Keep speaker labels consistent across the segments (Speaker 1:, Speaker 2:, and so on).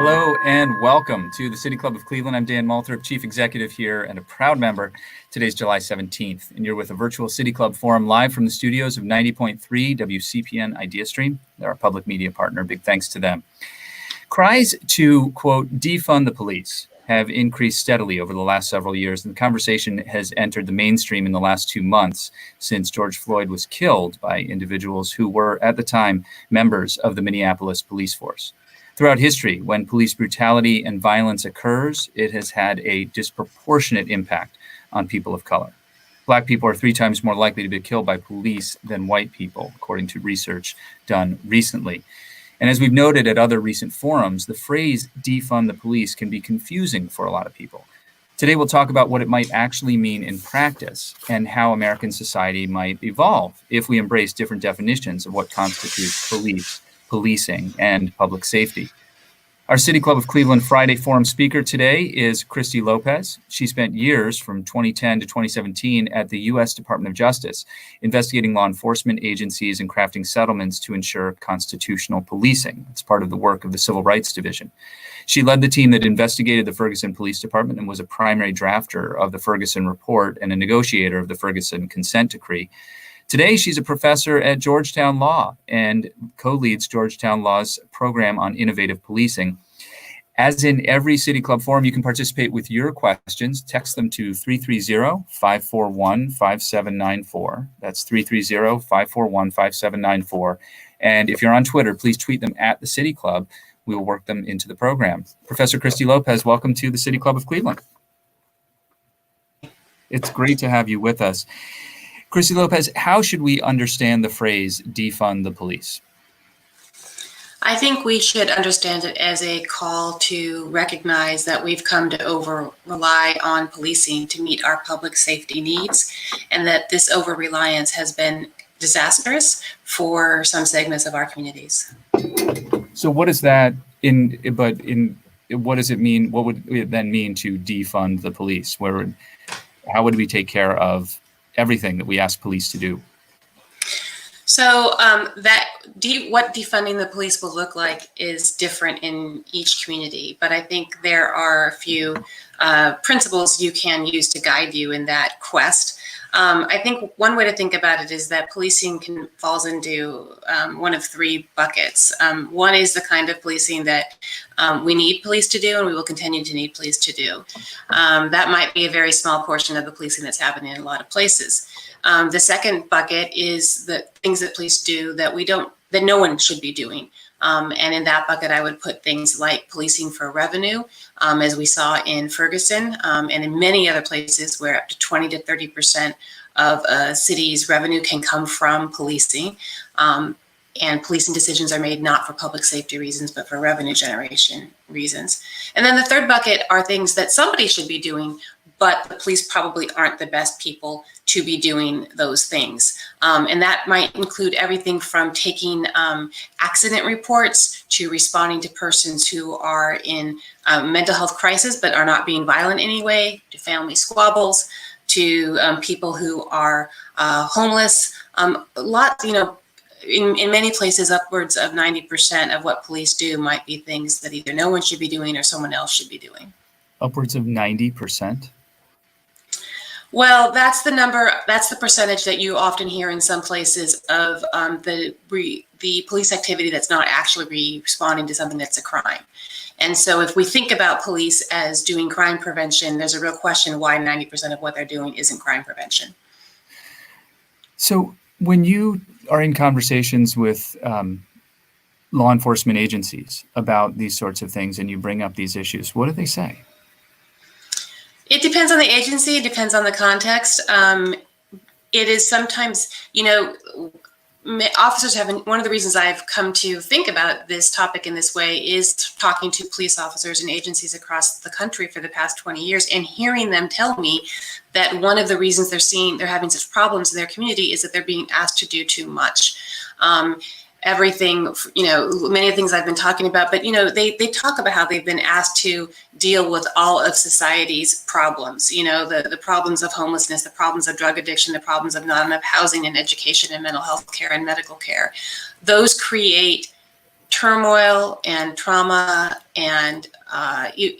Speaker 1: Hello and welcome to the City Club of Cleveland. I'm Dan Malthrop, Chief Executive here and a proud member. Today's July 17th, and you're with a virtual City Club forum live from the studios of 90.3 WCPN IdeaStream. They're our public media partner. Big thanks to them. Cries to, quote, defund the police have increased steadily over the last several years, and the conversation has entered the mainstream in the last 2 months since George Floyd was killed by individuals who were, at the time, members of the Minneapolis police force. Throughout history, when police brutality and violence occurs, it has had a disproportionate impact on people of color. Black people are 3 times more likely to be killed by police than white people, according to research done recently. And as we've noted at other recent forums, the phrase defund the police can be confusing for a lot of people. Today, we'll talk about what it might actually mean in practice and how American society might evolve if we embrace different definitions of what constitutes policing, and public safety. Our City Club of Cleveland Friday Forum speaker today is Christie Lopez. She spent years from 2010 to 2017 at the U.S. Department of Justice, investigating law enforcement agencies and crafting settlements to ensure constitutional policing. It's part of the work of the Civil Rights Division. She led the team that investigated the Ferguson Police Department and was a primary drafter of the Ferguson Report and a negotiator of the Ferguson Consent Decree. Today, she's a professor at Georgetown Law and co-leads Georgetown Law's program on innovative policing. As in every City Club forum, you can participate with your questions. Text them to 330-541-5794. That's 330-541-5794. And if you're on Twitter, please tweet them at the City Club. We will work them into the program. Professor Christie Lopez, welcome to the City Club of Cleveland. It's great to have you with us. Christie Lopez, how should we understand the phrase defund the police?
Speaker 2: I think we should understand it as a call to recognize that we've come to over-rely on policing to meet our public safety needs, and that this over-reliance has been disastrous for some segments of our communities.
Speaker 1: So what is that what does it mean? What would it then mean to defund the police? How would we take care of everything that we ask police to do?
Speaker 2: So what defunding the police will look like is different in each community, but I think there are a few principles you can use to guide you in that quest. I think one way to think about it is that policing falls into one of 3 buckets. One is the kind of policing that we need police to do and we will continue to need police to do. That might be a very small portion of the policing that's happening in a lot of places. The second bucket is the things that police do that no one should be doing. And in that bucket, I would put things like policing for revenue, as we saw in Ferguson, and in many other places where up to 20 to 30% of a city's revenue can come from policing. And policing decisions are made not for public safety reasons, but for revenue generation reasons. And then the third bucket are things that somebody should be doing, but the police probably aren't the best people to be doing those things. And that might include everything from taking accident reports to responding to persons who are in mental health crisis but are not being violent in any way, to family squabbles, to people who are homeless. In many places, upwards of 90% of what police do might be things that either no one should be doing or someone else should be doing. Upwards of
Speaker 1: 90%?
Speaker 2: Well, that's the number, that's the percentage that you often hear in some places of the police activity that's not actually responding to something that's a crime. And so if we think about police as doing crime prevention, there's a real question why 90% of what they're doing isn't crime prevention.
Speaker 1: So when you are in conversations with law enforcement agencies about these sorts of things and you bring up these issues, what do they say?
Speaker 2: It depends on the agency. It depends on the context. It is sometimes, officers one of the reasons I've come to think about this topic in this way is talking to police officers and agencies across the country for the past 20 years and hearing them tell me that one of the reasons they're having such problems in their community is that they're being asked to do too much. Everything, many of the things I've been talking about, but, they talk about how they've been asked to deal with all of society's problems, the problems of homelessness, the problems of drug addiction, the problems of not enough housing and education and mental health care and medical care. Those create turmoil and trauma and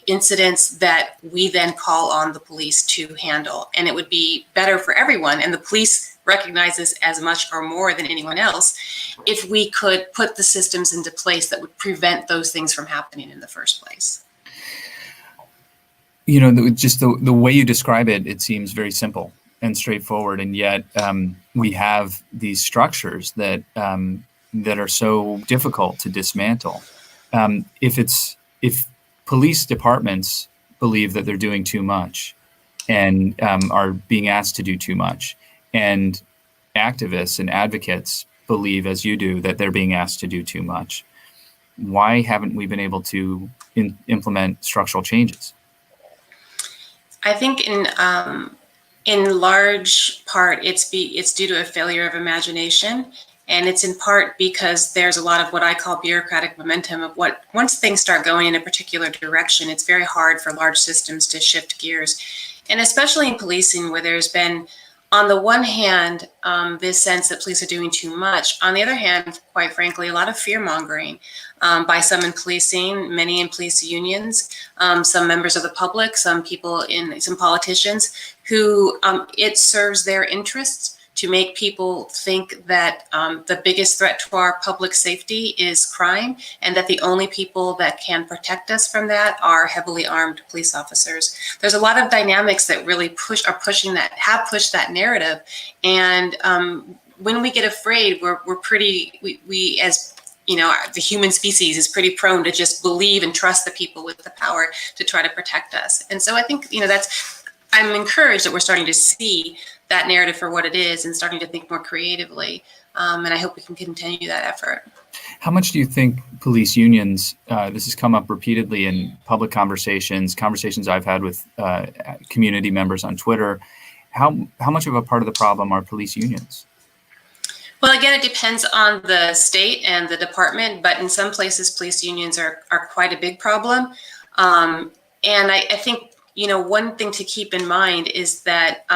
Speaker 2: incidents that we then call on the police to handle. And it would be better for everyone, and the police recognize this as much or more than anyone else, if we could put the systems into place that would prevent those things from happening in the first place.
Speaker 1: You know, just the way you describe it, it seems very simple and straightforward, and yet we have these structures that that are so difficult to dismantle. If police departments believe that they're doing too much and are being asked to do too much, and activists and advocates believe, as you do, that they're being asked to do too much, why haven't we been able to implement structural changes?
Speaker 2: I think in large part, it's due to a failure of imagination. And it's in part because there's a lot of what I call bureaucratic momentum of what, once things start going in a particular direction, it's very hard for large systems to shift gears. And especially in policing, where there's been, on the one hand, this sense that police are doing too much. On the other hand, quite frankly, a lot of fear mongering by some in policing, many in police unions, some members of the public, some politicians who it serves their interests to make people think that the biggest threat to our public safety is crime, and that the only people that can protect us from that are heavily armed police officers. There's a lot of dynamics that really have pushed that narrative. And when we get afraid, we as you know, the human species is pretty prone to just believe and trust the people with the power to try to protect us. And so I think, you know, I'm encouraged that we're starting to see that narrative for what it is and starting to think more creatively. And I hope we can continue that effort.
Speaker 1: How much do you think police unions, this has come up repeatedly in public conversations I've had with community members on Twitter, how much of a part of the problem are police unions?
Speaker 2: Well, again, it depends on the state and the department, but in some places, police unions are quite a big problem. And I think, you know, one thing to keep in mind is that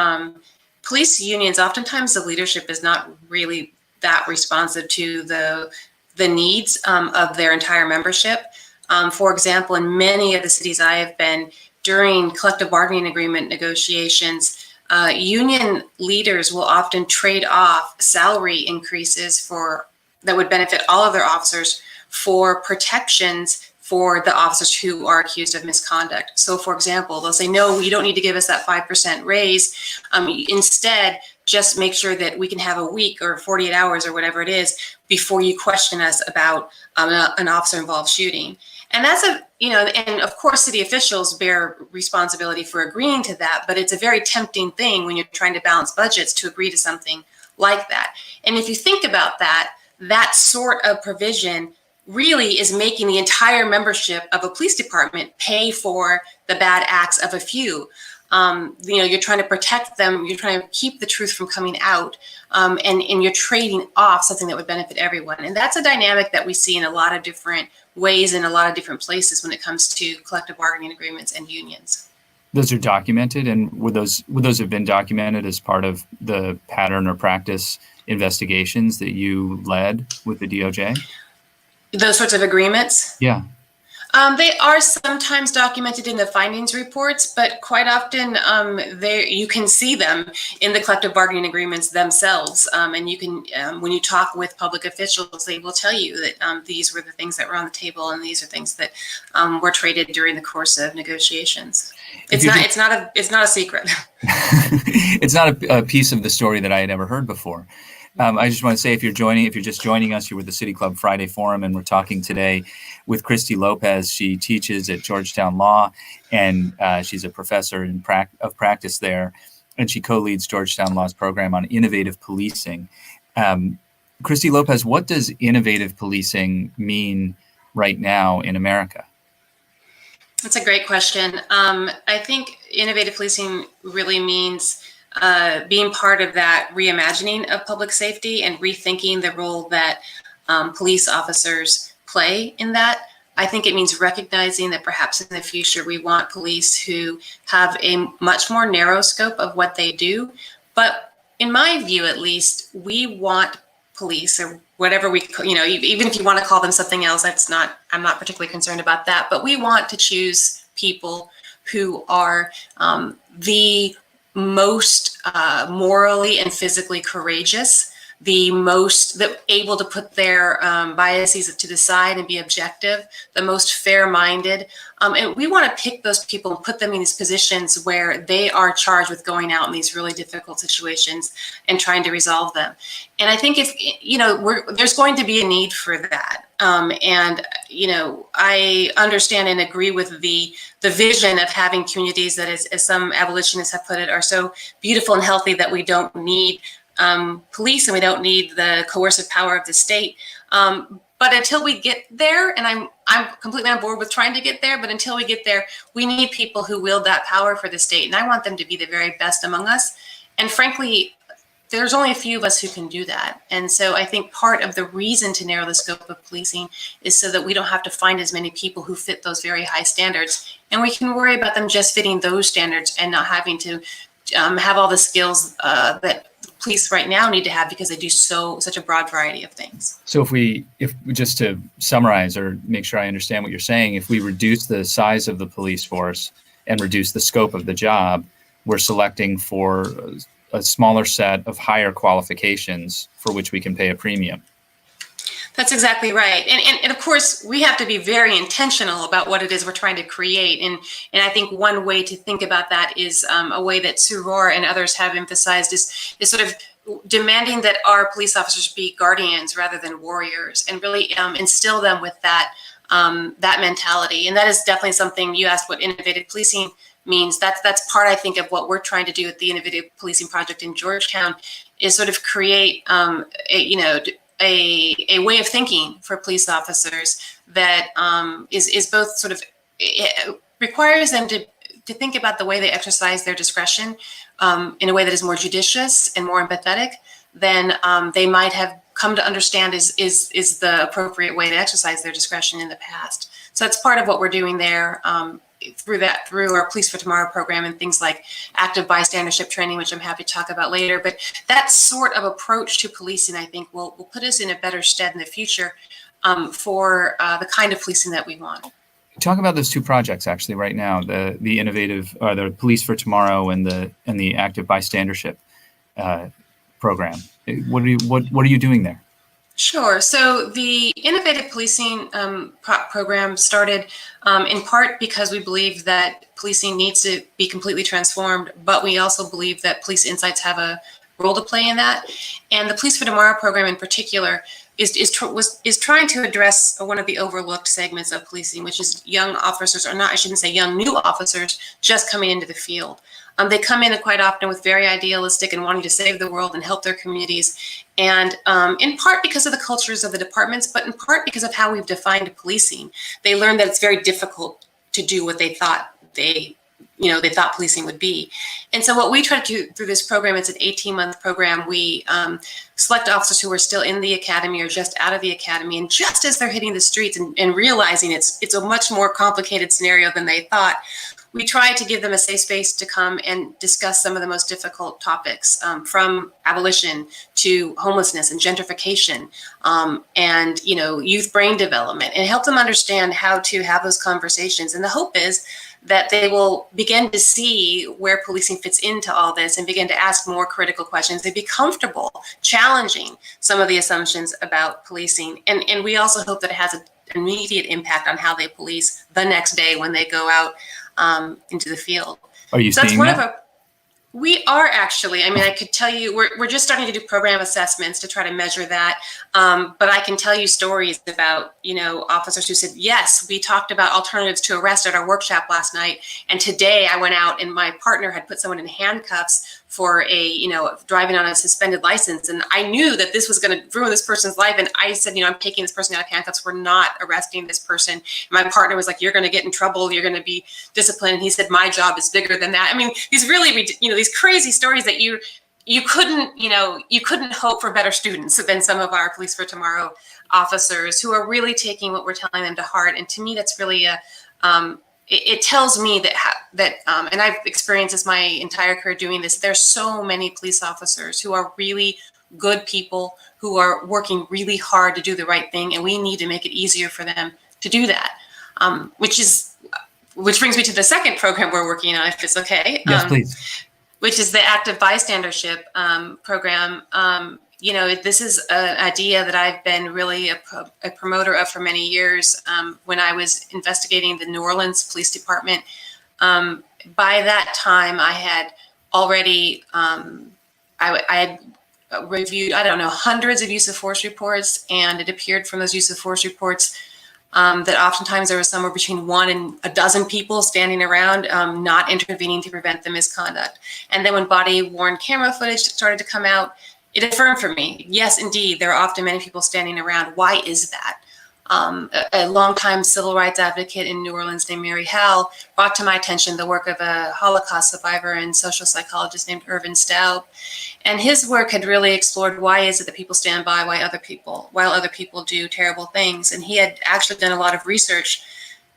Speaker 2: police unions, oftentimes the leadership is not really that responsive to the needs of their entire membership. For example, in many of the cities I have been, during collective bargaining agreement negotiations, union leaders will often trade off salary increases that would benefit all of their officers for protections for the officers who are accused of misconduct. So for example, they'll say, no, you don't need to give us that 5% raise. Instead, just make sure that we can have a week or 48 hours or whatever it is before you question us about an officer involved shooting. And that's and of course, city officials bear responsibility for agreeing to that, but it's a very tempting thing when you're trying to balance budgets to agree to something like that. And if you think about that sort of provision really is making the entire membership of a police department pay for the bad acts of a few. You're trying to protect them, you're trying to keep the truth from coming out, and you're trading off something that would benefit everyone. And that's a dynamic that we see in a lot of different ways in a lot of different places when it comes to collective bargaining agreements and unions.
Speaker 1: Those are documented, and would those have been documented as part of the pattern or practice investigations that you led with the DOJ?
Speaker 2: Those sorts of agreements?
Speaker 1: Yeah.
Speaker 2: They are sometimes documented in the findings reports, but quite often you can see them in the collective bargaining agreements themselves. And you can, when you talk with public officials, they will tell you that these were the things that were on the table, and these are things that were traded during the course of negotiations. It's not a secret.
Speaker 1: It's not a piece of the story that I had ever heard before. I just want to say, if you're just joining us, you're with the City Club Friday Forum, and we're talking today with Christie Lopez. She teaches at Georgetown Law, and she's a professor of practice there, and she co-leads Georgetown Law's program on innovative policing. Christie Lopez, what does innovative policing mean right now in America?
Speaker 2: That's a great question. I think innovative policing really means being part of that reimagining of public safety and rethinking the role that police officers play in that. I think it means recognizing that perhaps in the future we want police who have a much more narrow scope of what they do. But in my view, at least, we want police, or whatever we, even if you want to call them something else, I'm not particularly concerned about that. But we want to choose people who are the most morally and physically courageous, the most able to put their biases to the side and be objective, the most fair-minded. And we want to pick those people and put them in these positions where they are charged with going out in these really difficult situations and trying to resolve them. And I think there's going to be a need for that. I understand and agree with the vision of having communities that, as some abolitionists have put it, are so beautiful and healthy that we don't need police and we don't need the coercive power of the state. But until we get there, and I'm completely on board with trying to get there, but until we get there, we need people who wield that power for the state. And I want them to be the very best among us. And frankly, there's only a few of us who can do that. And so I think part of the reason to narrow the scope of policing is so that we don't have to find as many people who fit those very high standards. And we can worry about them just fitting those standards and not having to have all the skills that police right now need to have, because they do such a broad variety of things.
Speaker 1: So if just to summarize or make sure I understand what you're saying, if we reduce the size of the police force and reduce the scope of the job, we're selecting for a smaller set of higher qualifications for which we can pay a premium.
Speaker 2: That's exactly right. And of course, we have to be very intentional about what it is we're trying to create. And I think one way to think about that is a way that Sue Rohr and others have emphasized is sort of demanding that our police officers be guardians rather than warriors, and really instill them with that mentality. And that is definitely something. You asked what innovative policing means. That's part, I think, of what we're trying to do with the Innovative Policing Project in Georgetown, is sort of create a way of thinking for police officers that is both sort of, it requires them to think about the way they exercise their discretion in a way that is more judicious and more empathetic than they might have come to understand is the appropriate way to exercise their discretion in the past. So that's part of what we're doing there through our Police for Tomorrow program and things like active bystandership training, which I'm happy to talk about later. But that sort of approach to policing, I think, will put us in a better stead in the future for the kind of policing that we want.
Speaker 1: Talk about those two projects actually right now: the innovative, the Police for Tomorrow, and the active bystandership program. What are you doing there?
Speaker 2: Sure. So the Innovative Policing program started in part because we believe that policing needs to be completely transformed, but we also believe that police insights have a role to play in that. And the Police for Tomorrow program in particular is trying to address one of the overlooked segments of policing, which is young officers, or not, I shouldn't say young, new officers just coming into the field. They come in quite often with very idealistic and wanting to save the world and help their communities. And in part because of the cultures of the departments, but in part because of how we've defined policing. They learn that it's very difficult to do what they thought they thought policing would be. And so what we try to do through this program, it's an 18-month program. We select officers who are still in the academy or just out of the academy. And just as they're hitting the streets and realizing it's a much more complicated scenario than they thought, we try to give them a safe space to come and discuss some of the most difficult topics, from abolition to homelessness and gentrification, and youth brain development, and help them understand how to have those conversations. And the hope is that they will begin to see where policing fits into all this and begin to ask more critical questions. They be comfortable challenging some of the assumptions about policing. And we also hope that it has an immediate impact on how they police the next day when they go out into the field.
Speaker 1: Are you seeing that?
Speaker 2: We are actually. I mean, I could tell you, we're just starting to do program assessments to try to measure that. But I can tell you stories about, officers who said, yes, we talked about alternatives to arrest at our workshop last night. And today I went out and my partner had put someone in handcuffs for driving on a suspended license. And I knew that this was going to ruin this person's life. And I said, I'm taking this person out of handcuffs. We're not arresting this person. And my partner was like, you're going to get in trouble. You're going to be disciplined. And he said, my job is bigger than that. I mean, these really, these crazy stories that you couldn't hope for better students than some of our Police for Tomorrow officers who are really taking what we're telling them to heart. And to me, that's really it tells me that and I've experienced this my entire career doing this. There's so many police officers who are really good people who are working really hard to do the right thing, and we need to make it easier for them to do that. Which brings me to the second program we're working on, if it's okay.
Speaker 1: Yes, please.
Speaker 2: Which is the active bystandership program. This is an idea that I've been really a promoter of for many years. When I was investigating the New Orleans Police Department, by that time I had already, I had reviewed, I don't know, hundreds of use of force reports, and it appeared from those use of force reports that oftentimes there was somewhere between 1 and a dozen people standing around, not intervening to prevent the misconduct. And then when body-worn camera footage started to come out, it affirmed for me, yes, indeed, there are often many people standing around. Why is that? A longtime civil rights advocate in New Orleans named Mary Howell brought to my attention the work of a Holocaust survivor and social psychologist named Irvin Staub. And his work had really explored why is it that people stand by while other people do terrible things. And he had actually done a lot of research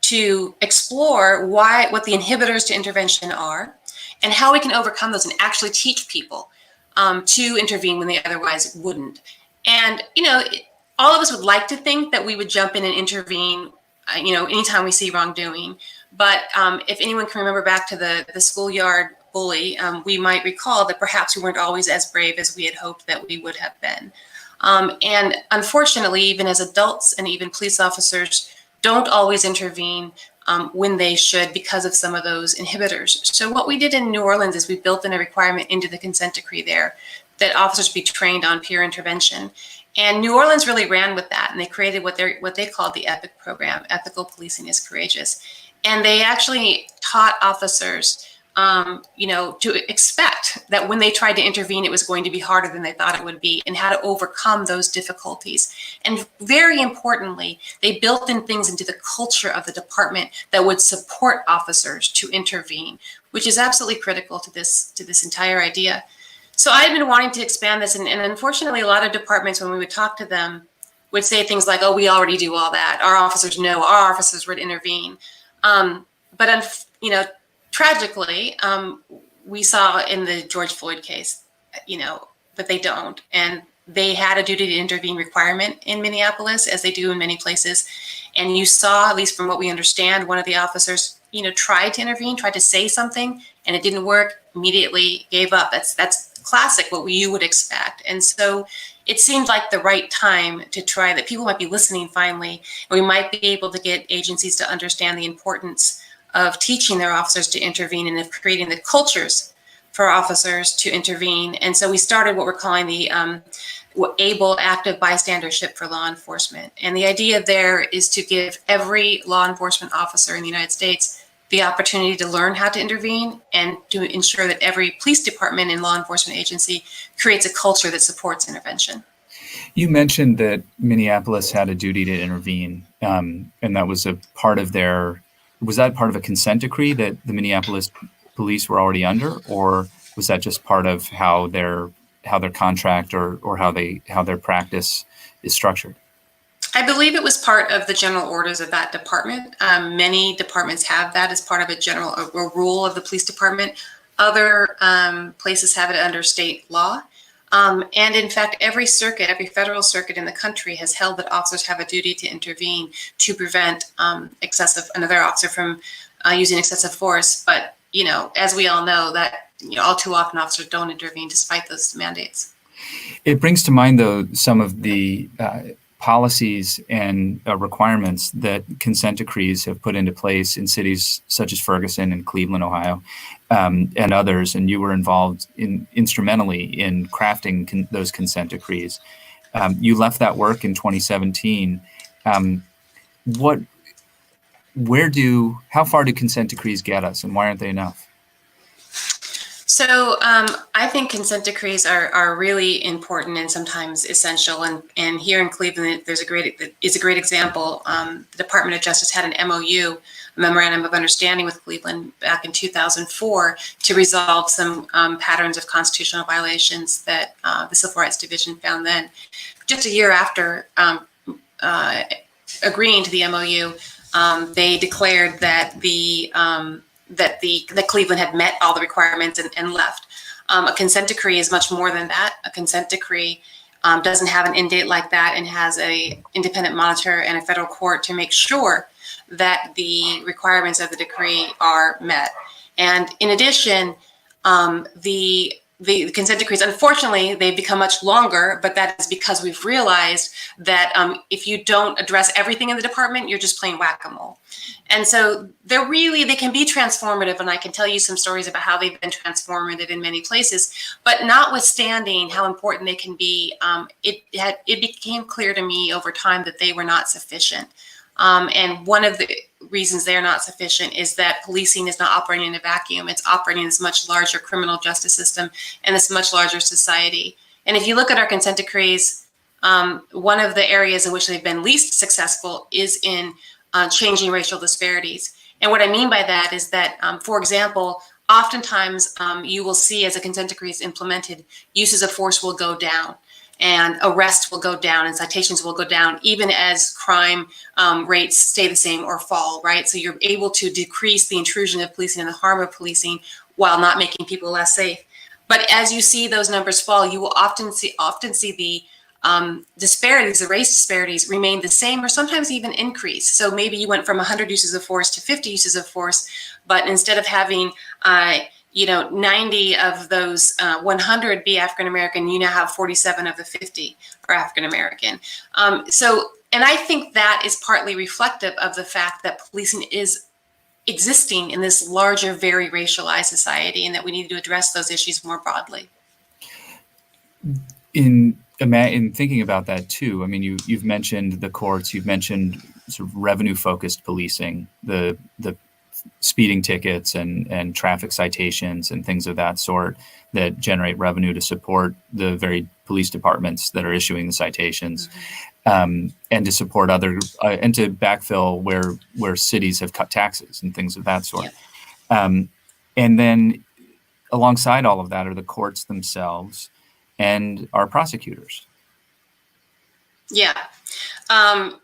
Speaker 2: to explore what the inhibitors to intervention are and how we can overcome those and actually teach people to intervene when they otherwise wouldn't. And, all of us would like to think that we would jump in and intervene, anytime we see wrongdoing. But if anyone can remember back to the schoolyard bully, we might recall that perhaps we weren't always as brave as we had hoped that we would have been. And unfortunately, even as adults and even police officers don't always intervene when they should because of some of those inhibitors. So what we did in New Orleans is we built in a requirement into the consent decree there that officers be trained on peer intervention. And New Orleans really ran with that, and they created what they called the EPIC program, Ethical Policing is Courageous. And they actually taught officers, to expect that when they tried to intervene, it was going to be harder than they thought it would be, and how to overcome those difficulties. And very importantly, they built in things into the culture of the department that would support officers to intervene, which is absolutely critical to this entire idea. So I had been wanting to expand this, and unfortunately, a lot of departments, when we would talk to them, would say things like, "Oh, we already do all that. Our officers know. Our officers would intervene." But tragically, we saw in the George Floyd case, that they don't, and they had a duty to intervene requirement in Minneapolis, as they do in many places. And you saw, at least from what we understand, one of the officers, tried to intervene, tried to say something, and it didn't work. Immediately gave up. That's classic, what you would expect. And so it seemed like the right time to try that. People might be listening finally, and we might be able to get agencies to understand the importance of teaching their officers to intervene and of creating the cultures for officers to intervene. And so we started what we're calling the ABLE, active bystandership for law enforcement. And the idea there is to give every law enforcement officer in the United States the opportunity to learn how to intervene and to ensure that every police department and law enforcement agency creates a culture that supports intervention.
Speaker 1: You mentioned that Minneapolis had a duty to intervene, and that was a part of was that part of a consent decree that the Minneapolis police were already under, or was that just part of how their contract or how their practice is structured?
Speaker 2: I believe it was part of the general orders of that department. Many departments have that as part of a rule of the police department. Other places have it under state law. And in fact, every federal circuit in the country has held that officers have a duty to intervene to prevent another officer from using excessive force. But, as we all know, that all too often officers don't intervene despite those mandates.
Speaker 1: It brings to mind, though, some of the policies and requirements that consent decrees have put into place in cities such as Ferguson and Cleveland, Ohio, and others. And you were involved instrumentally in crafting those consent decrees. You left that work in 2017. How far do consent decrees get us, and why aren't they enough?
Speaker 2: So I think consent decrees are really important and sometimes essential. And here in Cleveland, it's a great example. The Department of Justice had an MOU, Memorandum of Understanding, with Cleveland back in 2004 to resolve some patterns of constitutional violations that the Civil Rights Division found then. Just a year after agreeing to the MOU, they declared that Cleveland had met all the requirements and left. A consent decree is much more than that. A consent decree doesn't have an end date like that and has a independent monitor and a federal court to make sure that the requirements of the decree are met. And in addition, the consent decrees, unfortunately, they've become much longer, but that is because we've realized that if you don't address everything in the department, you're just playing whack-a-mole. And so they can be transformative, and I can tell you some stories about how they've been transformative in many places, but notwithstanding how important they can be, it became clear to me over time that they were not sufficient. And one of the reasons they're not sufficient is that policing is not operating in a vacuum. It's operating in this much larger criminal justice system and this much larger society. And if you look at our consent decrees, one of the areas in which they've been least successful is in changing racial disparities. And what I mean by that is that, for example, oftentimes you will see as a consent decree is implemented, uses of force will go down, and arrests will go down and citations will go down, even as crime rates stay the same or fall, right? So you're able to decrease the intrusion of policing and the harm of policing while not making people less safe. But as you see those numbers fall, you will often see the disparities, the race disparities remain the same or sometimes even increase. So maybe you went from 100 uses of force to 50 uses of force, but instead of having 90 of those 100 be African-American, you now have 47 of the 50 are African-American. And I think that is partly reflective of the fact that policing is existing in this larger, very racialized society, and that we need to address those issues more broadly.
Speaker 1: In thinking about that too, I mean, you've mentioned the courts, you've mentioned sort of revenue-focused policing, the speeding tickets and traffic citations and things of that sort that generate revenue to support the very police departments that are issuing the citations, and to support other and to backfill where cities have cut taxes and things of that sort. Yeah. And then alongside all of that are the courts themselves and our prosecutors.
Speaker 2: Yeah.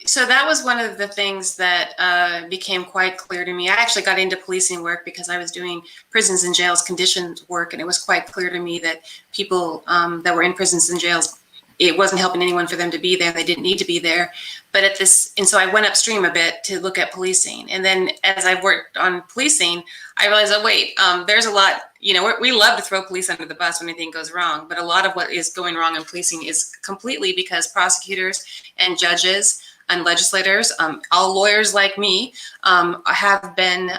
Speaker 2: So that was one of the things that became quite clear to me. I actually got into policing work because I was doing prisons and jails conditions work, and it was quite clear to me that people that were in prisons and jails, it wasn't helping anyone for them to be there. They didn't need to be there. But and so I went upstream a bit to look at policing. And then as I worked on policing, I realized, oh, wait, there's a lot, we love to throw police under the bus when anything goes wrong. But a lot of what is going wrong in policing is completely because prosecutors and judges and legislators, all lawyers like me, have been,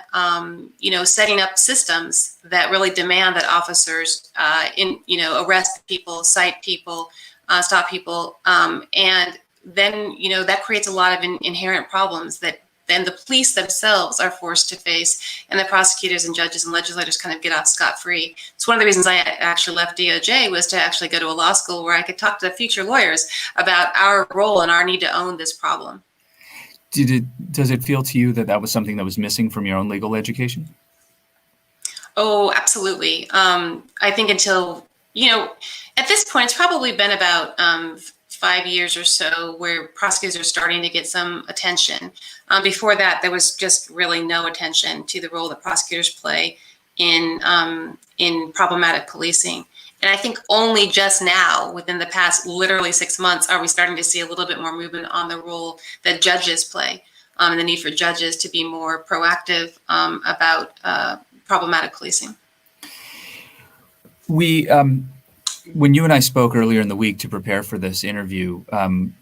Speaker 2: setting up systems that really demand that officers, arrest people, cite people, stop people, and then that creates a lot of inherent problems that then the police themselves are forced to face, and the prosecutors and judges and legislators kind of get off scot-free. It's one of the reasons I actually left DOJ, was to actually go to a law school where I could talk to the future lawyers about our role and our need to own this problem.
Speaker 1: Does it feel to you that was something that was missing from your own legal education?
Speaker 2: Oh, absolutely. I think until, at this point, it's probably been about 5 years or so where prosecutors are starting to get some attention. Before that, there was just really no attention to the role that prosecutors play in problematic policing. And I think only just now, within the past literally 6 months, are we starting to see a little bit more movement on the role that judges play, and the need for judges to be more proactive about problematic policing.
Speaker 1: When you and I spoke earlier in the week to prepare for this interview,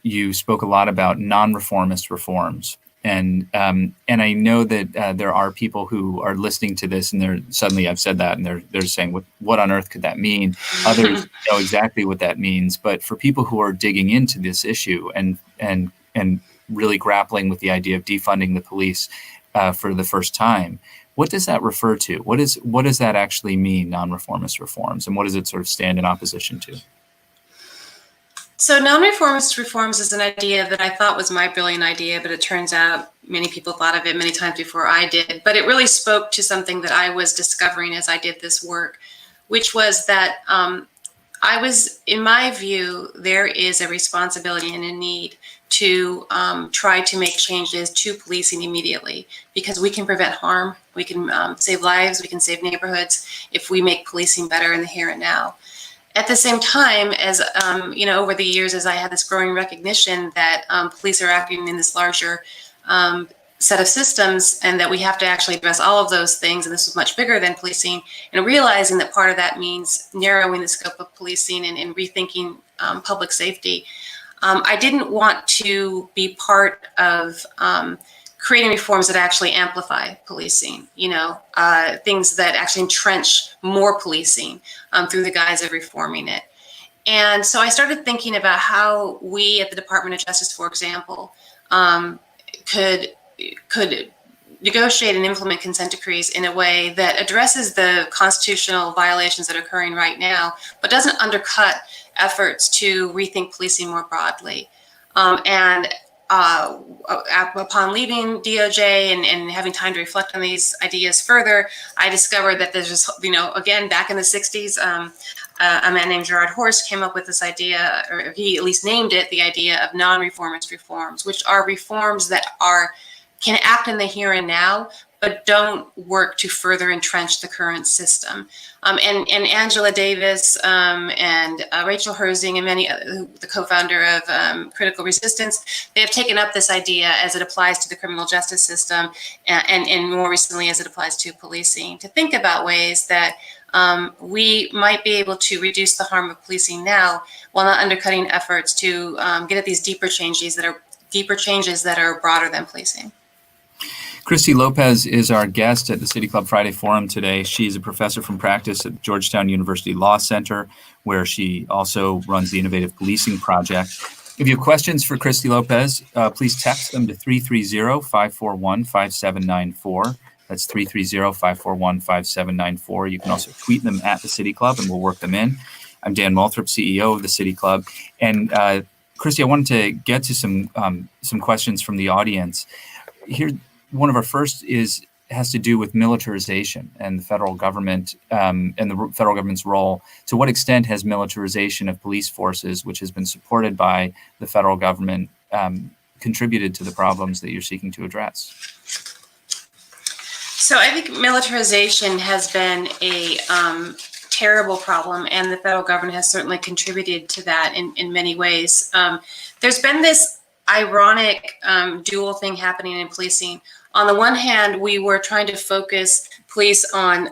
Speaker 1: you spoke a lot about non-reformist reforms. And I know that there are people who are listening to this, and suddenly I've said that, and they're saying, what on earth could that mean? Others know exactly what that means. But for people who are digging into this issue and really grappling with the idea of defunding the police for the first time, what does that refer to? What does that actually mean, non-reformist reforms, and what does it sort of stand in opposition to?
Speaker 2: So non-reformist reforms is an idea that I thought was my brilliant idea, but it turns out many people thought of it many times before I did. But it really spoke to something that I was discovering as I did this work, which was that in my view, there is a responsibility and a need to try to make changes to policing immediately, because we can prevent harm, we can save lives, we can save neighborhoods if we make policing better in the here and now. At the same time, as over the years, as I had this growing recognition that police are acting in this larger set of systems, and that we have to actually address all of those things, and this was much bigger than policing, and realizing that part of that means narrowing the scope of policing and rethinking public safety. I didn't want to be part of creating reforms that actually amplify policing, things that actually entrench more policing through the guise of reforming it. And so I started thinking about how we at the Department of Justice, for example, could negotiate and implement consent decrees in a way that addresses the constitutional violations that are occurring right now, but doesn't undercut efforts to rethink policing more broadly. Upon leaving DOJ and having time to reflect on these ideas further, I discovered that there's just, again, back in the 60s, a man named Gerard Horst came up with this idea, or he at least named it, the idea of non-reformist reforms, which are reforms that can act in the here and now, but don't work to further entrench the current system. And Angela Davis and Rachel Herzing and many, the co-founder of Critical Resistance, they have taken up this idea as it applies to the criminal justice system, and more recently as it applies to policing, to think about ways that we might be able to reduce the harm of policing now while not undercutting efforts to get at these deeper changes that are broader than policing.
Speaker 1: Christie Lopez is our guest at the City Club Friday Forum today. She's a professor from practice at Georgetown University Law Center, where she also runs the Innovative Policing Project. If you have questions for Christie Lopez, please text them to 330-541-5794. That's 330-541-5794. You can also tweet them at the City Club, and we'll work them in. I'm Dan Moulthrop, CEO of the City Club. And Christie, I wanted to get to some questions from the audience. Here, one of our first has to do with militarization and the federal government and the federal government's role. To what extent has militarization of police forces, which has been supported by the federal government, contributed to the problems that you're seeking to address?
Speaker 2: So I think militarization has been a terrible problem, and the federal government has certainly contributed to that in many ways. There's been this ironic dual thing happening in policing. On the one hand, we were trying to focus police on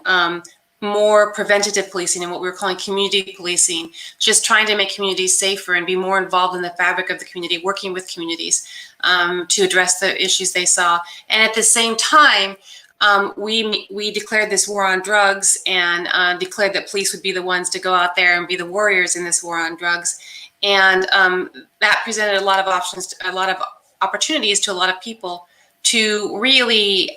Speaker 2: more preventative policing and what we were calling community policing, just trying to make communities safer and be more involved in the fabric of the community, working with communities to address the issues they saw. And at the same time, we declared this war on drugs and declared that police would be the ones to go out there and be the warriors in this war on drugs. And that presented a lot of options, a lot of opportunities to a lot of people to really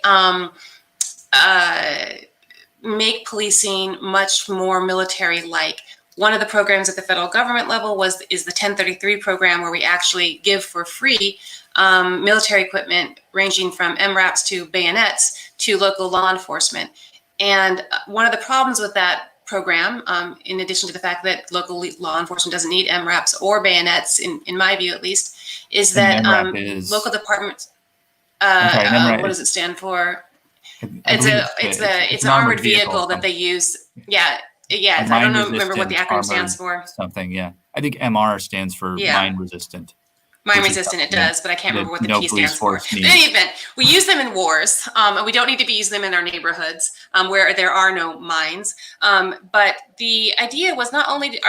Speaker 2: make policing much more military-like. One of the programs at the federal government level is the 1033 program, where we actually give for free military equipment ranging from MRAPs to bayonets to local law enforcement. And one of the problems with that program, in addition to the fact that local law enforcement doesn't need MRAPs or bayonets, in my view at least, is that local departments, what does it stand for? It's an armored vehicle that they use. Yeah, I don't remember what the acronym stands for.
Speaker 1: Something, yeah. I think MR stands for mine resistant.
Speaker 2: Mine resistant, it does, but I can't remember what the P stands for. But in any event, we use them in wars, and we don't need to be using them in our neighborhoods where there are no mines. But the idea was not only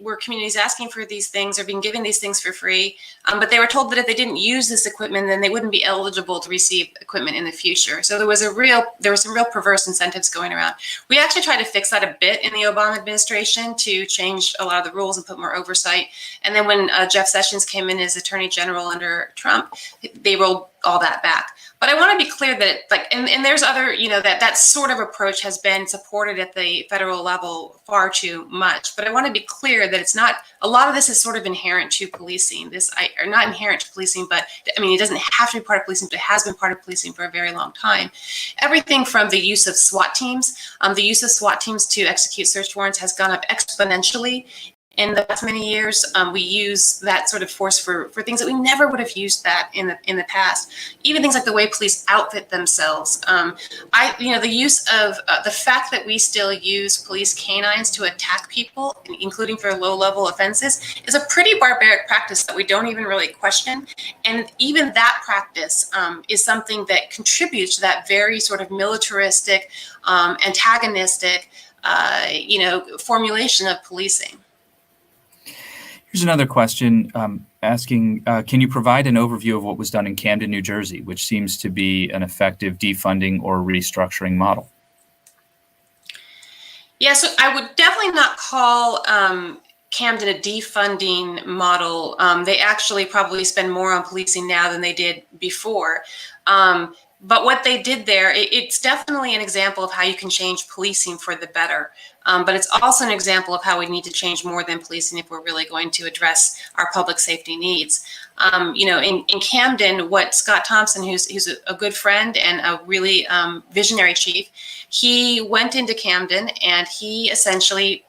Speaker 2: were communities asking for these things or being given these things for free, but they were told that if they didn't use this equipment, then they wouldn't be eligible to receive equipment in the future. So there were some real perverse incentives going around. We actually tried to fix that a bit in the Obama administration to change a lot of the rules and put more oversight. And then when Jeff Sessions came in as Attorney General under Trump, they rolled all that back. But I want to be clear that, and there's other, that sort of approach has been supported at the federal level far too much. But I want to be clear that it's not, a lot of this is sort of inherent to policing. Or not inherent to policing, but I mean, it doesn't have to be part of policing, but it has been part of policing for a very long time. Everything from the use of SWAT teams, to execute search warrants has gone up exponentially in the past many years. We use that sort of force for things that we never would have used that in the past. Even things like the way police outfit themselves. The use of the fact that we still use police canines to attack people, including for low-level offenses, is a pretty barbaric practice that we don't even really question. And even that practice is something that contributes to that very sort of militaristic, antagonistic, formulation of policing.
Speaker 1: Here's another question asking, can you provide an overview of what was done in Camden, New Jersey, which seems to be an effective defunding or restructuring model?
Speaker 2: Yeah, so I would definitely not call Camden a defunding model. They actually probably spend more on policing now than they did before. But what they did there, it's definitely an example of how you can change policing for the better. But it's also an example of how we need to change more than policing if we're really going to address our public safety needs. In Camden, what Scott Thompson, who's a good friend and a really visionary chief, he went into Camden and he essentially,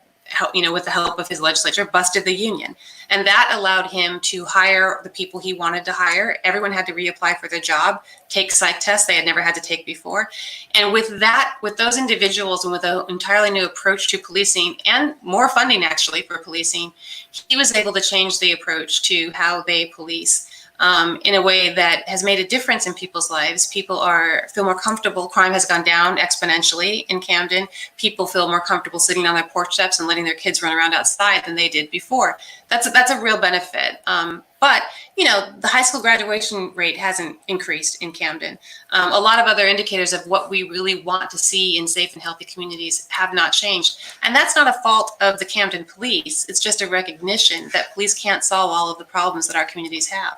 Speaker 2: with the help of his legislature, busted the union. And that allowed him to hire the people he wanted to hire. Everyone had to reapply for their job, take psych tests they had never had to take before. And with those individuals and with an entirely new approach to policing and more funding actually for policing, he was able to change the approach to how they police in a way that has made a difference in people's lives. People feel more comfortable. Crime has gone down exponentially in Camden. People feel more comfortable sitting on their porch steps and letting their kids run around outside than they did before. That's a real benefit. But the high school graduation rate hasn't increased in Camden. A lot of other indicators of what we really want to see in safe and healthy communities have not changed. And that's not a fault of the Camden police. It's just a recognition that police can't solve all of the problems that our communities have.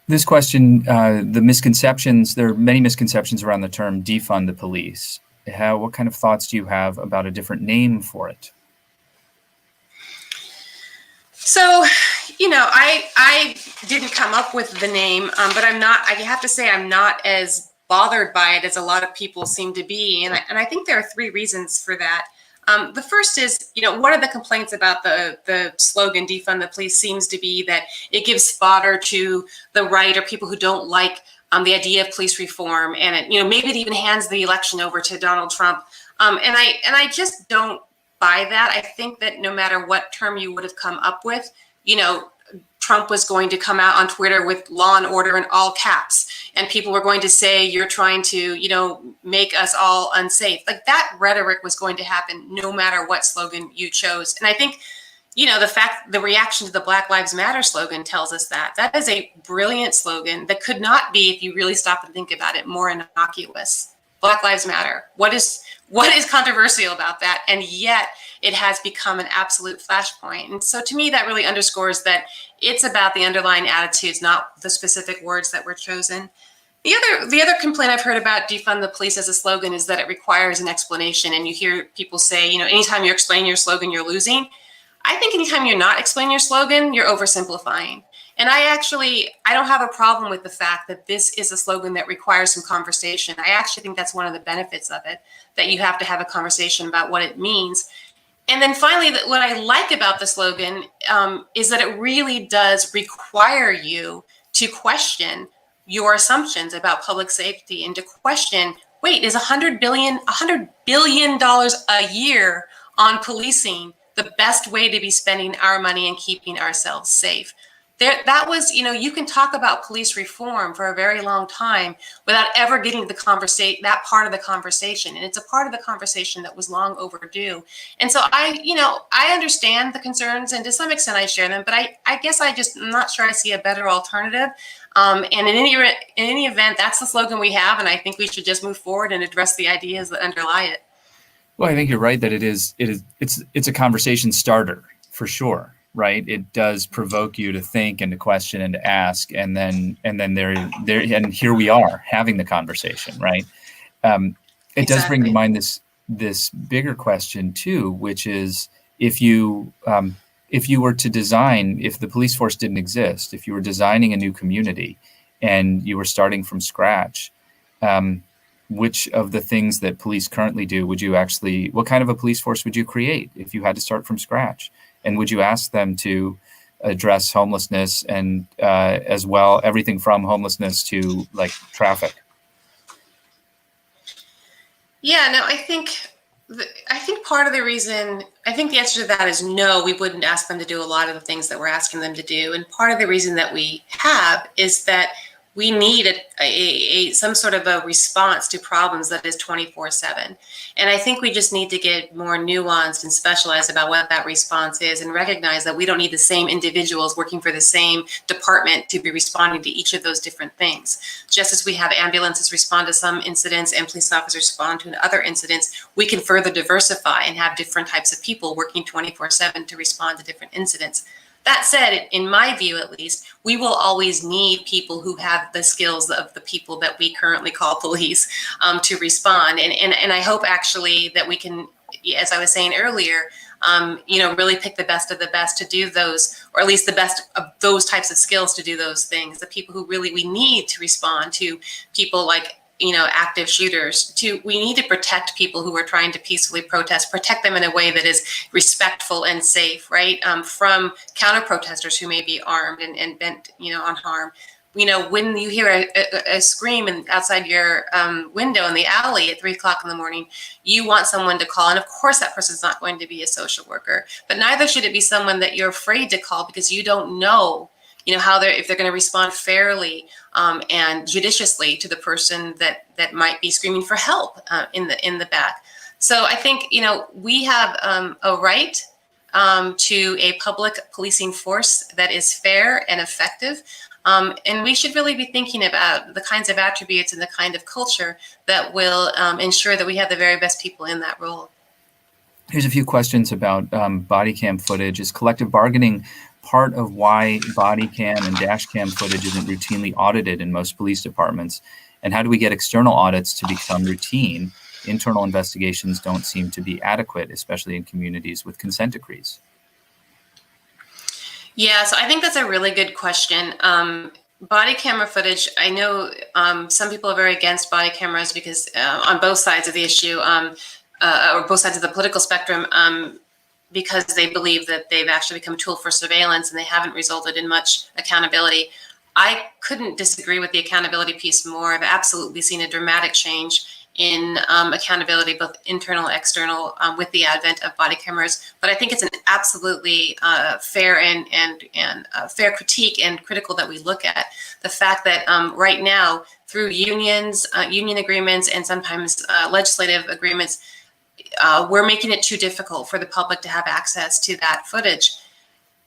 Speaker 1: This question, the misconceptions, there are many misconceptions around the term defund the police. What kind of thoughts do you have about a different name for it?
Speaker 2: So, I didn't come up with the name, but I have to say I'm not as bothered by it as a lot of people seem to be. And I think there are three reasons for that. The first is, one of the complaints about the slogan defund the police seems to be that it gives fodder to the right or people who don't like the idea of police reform. And maybe it even hands the election over to Donald Trump. And I just don't buy that. I think that no matter what term you would have come up with, Trump was going to come out on Twitter with law and order in all caps, and people were going to say, you're trying to, make us all unsafe. Like, that rhetoric was going to happen no matter what slogan you chose. And I think, the reaction to the Black Lives Matter slogan tells us that is a brilliant slogan that could not be, if you really stop and think about it, more innocuous. Black Lives Matter. What is controversial about that? And yet it has become an absolute flashpoint. And so to me, that really underscores that it's about the underlying attitudes, not the specific words that were chosen. The other complaint I've heard about defund the police as a slogan is that it requires an explanation. And you hear people say, anytime you're explaining your slogan, you're losing. I think anytime you're not explaining your slogan, you're oversimplifying. And I don't have a problem with the fact that this is a slogan that requires some conversation. I actually think that's one of the benefits of it, that you have to have a conversation about what it means. And then finally, what I like about the slogan is that it really does require you to question your assumptions about public safety and to question, wait, is $100 billion a year on policing the best way to be spending our money and keeping ourselves safe? That was, you can talk about police reform for a very long time without ever getting to that part of the conversation. And it's a part of the conversation that was long overdue. And so I understand the concerns, and to some extent I share them, but I guess I'm not sure I see a better alternative. And in any event, that's the slogan we have. And I think we should just move forward and address the ideas that underlie it.
Speaker 1: Well, I think you're right that it's a conversation starter for sure. Right, it does provoke you to think and to question and to ask, and then there and here we are having the conversation. Right, it does bring to mind this bigger question too, which is if you were to design, if the police force didn't exist, if you were designing a new community and you were starting from scratch, which of the things that police currently do would you actually, what kind of a police force would you create if you had to start from scratch? And would you ask them to address homelessness and as well, everything from homelessness to like traffic?
Speaker 2: Yeah, no, I think part of the reason, I think the answer to that is no, we wouldn't ask them to do a lot of the things that we're asking them to do. And part of the reason that we have is that we need some sort of a response to problems that is 24/7. And I think we just need to get more nuanced and specialized about what that response is and recognize that we don't need the same individuals working for the same department to be responding to each of those different things. Just as we have ambulances respond to some incidents and police officers respond to other incidents, we can further diversify and have different types of people working 24/7 to respond to different incidents. That said, in my view at least, we will always need people who have the skills of the people that we currently call police to respond. And I hope actually that we can, as I was saying earlier, really pick the best of the best to do those, or at least the best of those types of skills to do those things. The people who really we need to respond to people like active shooters. We need to protect people who are trying to peacefully protest, protect them in a way that is respectful and safe, right? From counter protesters who may be armed and bent, on harm. When you hear a scream outside your window in the alley at 3 o'clock in the morning, you want someone to call. And of course, that person's not going to be a social worker, but neither should it be someone that you're afraid to call because you don't know if they're going to respond fairly and judiciously to the person that might be screaming for help in the back. So I think we have a right to a public policing force that is fair and effective, and we should really be thinking about the kinds of attributes and the kind of culture that will ensure that we have the very best people in that role.
Speaker 1: Here's a few questions about body cam footage. Is collective bargaining part of why body cam and dash cam footage isn't routinely audited in most police departments? And how do we get external audits to become routine? Internal investigations don't seem to be adequate, especially in communities with consent decrees.
Speaker 2: Yeah, so I think that's a really good question. Body camera footage, I know some people are very against body cameras because on both sides of the issue, or both sides of the political spectrum, because they believe that they've actually become a tool for surveillance and they haven't resulted in much accountability. I couldn't disagree with the accountability piece more. I've absolutely seen a dramatic change in accountability, both internal and external, with the advent of body cameras. But I think it's an absolutely fair and fair critique and critical that we look at the fact that right now, through unions, union agreements, and sometimes legislative agreements, we're making it too difficult for the public to have access to that footage.